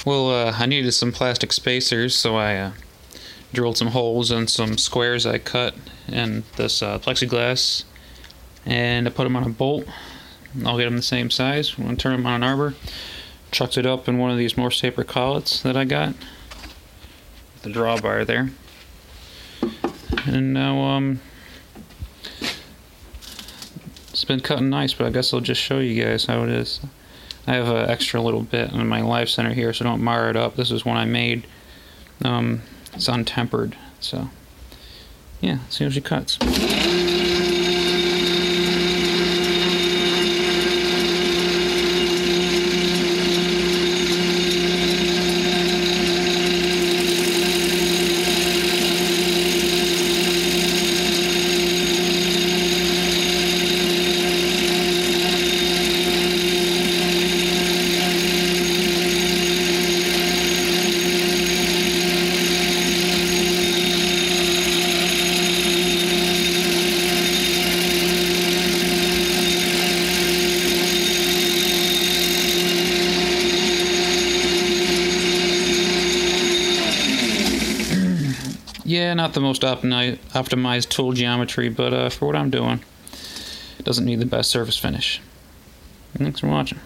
Well, I needed some plastic spacers, so I drilled some holes in some squares I cut in this plexiglass, and I put them on a bolt. I'll get them the same size. I'm going to turn them on an arbor. Chucked it up in one of these Morse taper collets that I got. The drawbar there. And now, it's been cutting nice, but I guess I'll just show you guys how it is. I have an extra little bit in my live center here, so don't mar it up. This is one I made. It's untempered, so yeah, see how she cuts. Yeah, not the most optimized tool geometry, but for what I'm doing, it doesn't need the best surface finish. Thanks for watching.